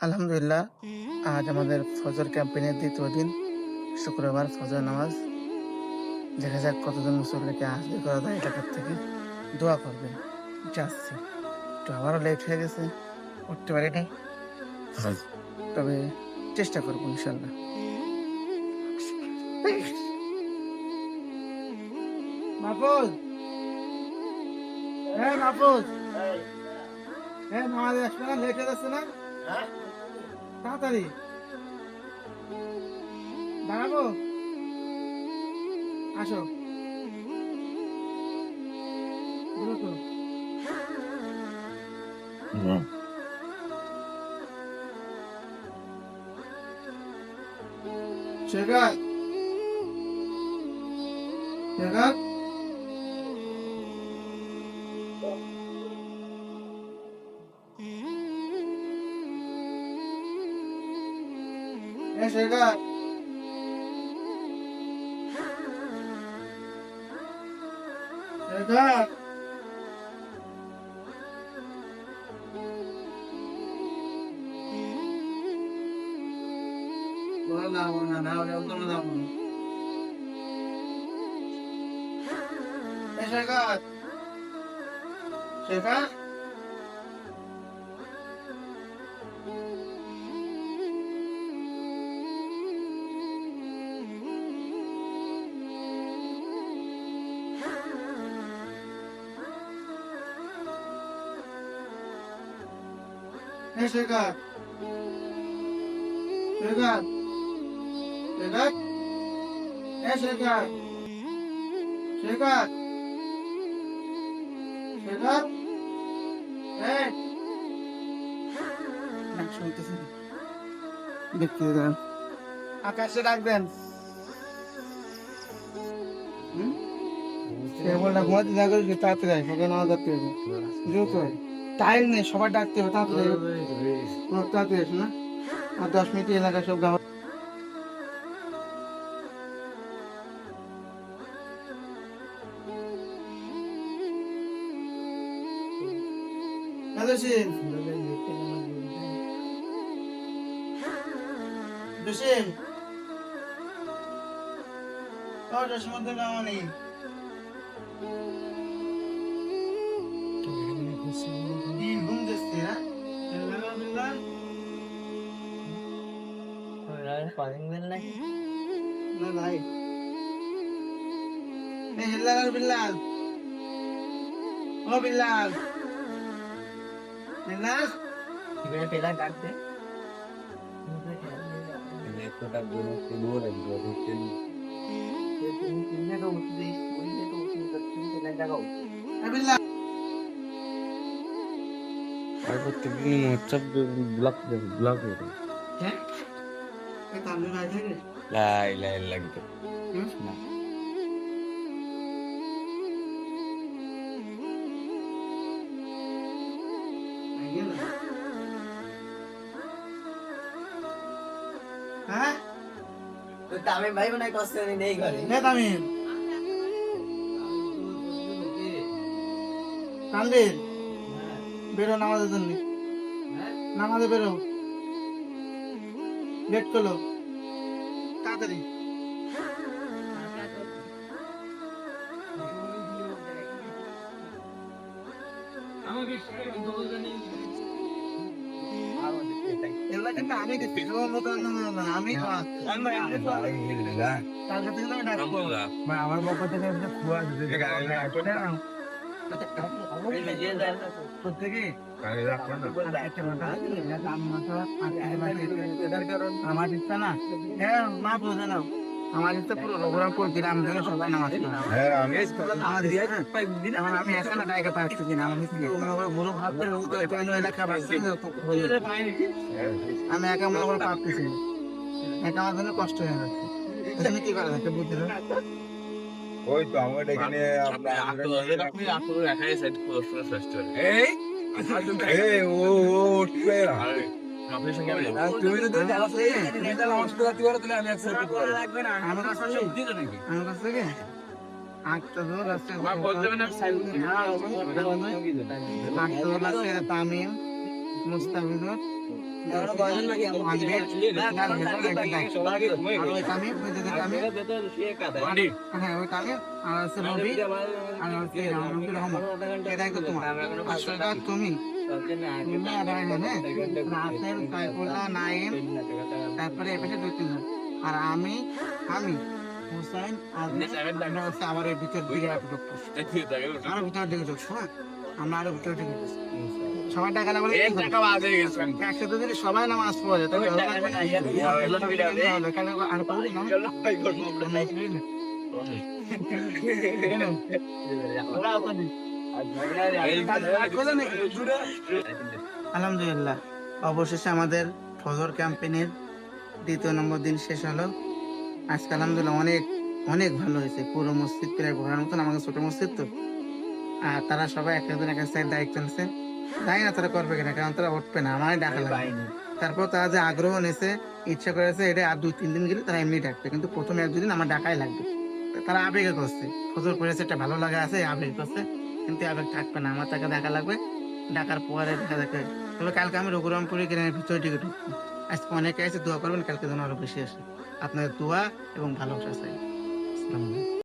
আলহামদুলিল্লাহ, আজ আমাদের ফজর ক্যাম্পেইনের দ্বিতীয় দিন, শুক্রবার ফজর নামাজ। দেখা যাক কতজন মুসল্লিকে হাজির করা যায় এলাকার থেকে। দোয়া করবেন, যাচ্ছি। একটু আমারও লেট হয়ে গেছে, উঠতে পারিনি, তবে চেষ্টা করবো ইনশাল্লাহ। মাহফুজ, হ্যাঁ মাহফুজ, হ্যাঁ নামাজ আসবে না, লেট হয়ে যাচ্ছে না, তাড়াতাড়ি দাঁড়াবো, আসো দ্রুত। শেখাত, শেখাত, শেখাত, শেখাত, শেখাত, শেখাত, শেখাত, শেখাত, শেখাত, শেখাত, শেখাত, শেখাত, শুনতেছি, দেখতে দেন, আকাশে ডাকবেন। বলটা ঘুমাতে না করিস, তাড়াতাড়ি আয়, সকালে নামাজ ডাকতে হবে, দ্রুত টাইম নেই, সবার ডাকতে হবে, তাড়াতাড়ি তাড়াতাড়ি আসো না, আর 10 মিনিট এলাকা সব গাওয়া। হ্যালো সিন, জসিম, জসিম মধ্যে নামা নেই, ঘুম দিচ্ছি না, না ভাই, বিল্লাল, বিল্লাল, ও বিল্লাল, বিল্লাল, পেলা ডাকতে প্রত্যেকদিন হোয়াটসঅ্যাপ ব্লক ব্লক হ্যাঁ, তাহলে ভাই থাকে লাগবে না, হ্যাঁ তামিম ভাই মনে হয় কষ্ট নেই ঘরে। হ্যাঁ তামিম, তানভীর বেরো নামাজের জন্য, নামাজে বেরো, লেট করলো, তাড়াতাড়ি। এগুলা কিন্তু আমি দিচ্ছি, তোমার মতো না, আমি কালকে থেকে আমি ডাকবো, আমার পক্ষ থেকে খুয়া প্রত্যেকে আমার ইচ্ছা না, হ্যাঁ মা বোঝে না, আমার ইচ্ছা পুরো প্রোগ্রাম করে দিলাম, থেকে সবাই নামাজ আমি একা না টাকা পাচ্ছি না, আমি এলাকা আমি একা মনে করে পাচ্ছি, একা আমার জন্য কষ্ট হয়ে যাচ্ছে, কি করা যাচ্ছে বুঝতে। ওই তো আমার এখানে তুমি যদি তামিম, মুস্তাফিজুর, এখনো বয়স নাকি আমার? 100 আর ওই তামিম ওই যে তামিম হ্যাঁ ওই তামিম আর হচ্ছে রবি আর হচ্ছে রহমান এটাই তো তোমার আর সেটা তুমি আর রায়হান, হ্যাঁ রাসেল সাইফুল্লাহ নাইম তারপরে এপাশে 2-3 জন আর আমি হুসাইন আর আমরা হচ্ছে আবার এই ভিতর দিকে ঢুকবো আরো ভিতর দিকে ঢুকবো হ্যাঁ আমরা আরো ভিতর দিকে ঢুকবো সবাই টাকা না বলে একসাথে যদি সবাই নামাজ পড়ে তাহলে আর পড়ি না আলহামদুলিল্লাহ অবশেষে আমাদের ফজর ক্যাম্পেইনের 2য় নম্বর দিন শেষ হলো। আজকে আলহামদুলিল্লাহ অনেক অনেক ভালো হয়েছে, পুরো মসজিদ প্রায় ঘোরার মতন, আমাকে ছোট মসজিদ তো। আর তারা সবাই এক একজন এক এক সাইড দায়িত্ব নিচ্ছে, জানি না তারা করবে কিনা, কারণ তারা উঠবে না, আমারই ডাকা লাগবে। তারপর তারা যে আগ্রহ নিয়েছে, ইচ্ছা করেছে, এটা আর 2-3 দিন গেলে তারা এমনি ডাকবে, কিন্তু প্রথম 1-2 দিন আমার ডাকাই লাগবে। তারা আবেগে করছে, ফজর করেছে, একটা ভালো লাগা আছে, আবেগ করছে, কিন্তু আবেগ থাকবে না, আমার তাকে দেখা লাগবে। ডাকার পরে দেখা যাবে। তবে কালকে আমি রঘুরামপুরে গ্রামের ভিতরে টিকিট উঠবো। আজকে অনেকে আছে, দোয়া করবেন কালকে যেন আরো বেশি আসে। আপনাদের দোয়া এবং ভালোবাসা চাই। আসসালামু আলাইকুম।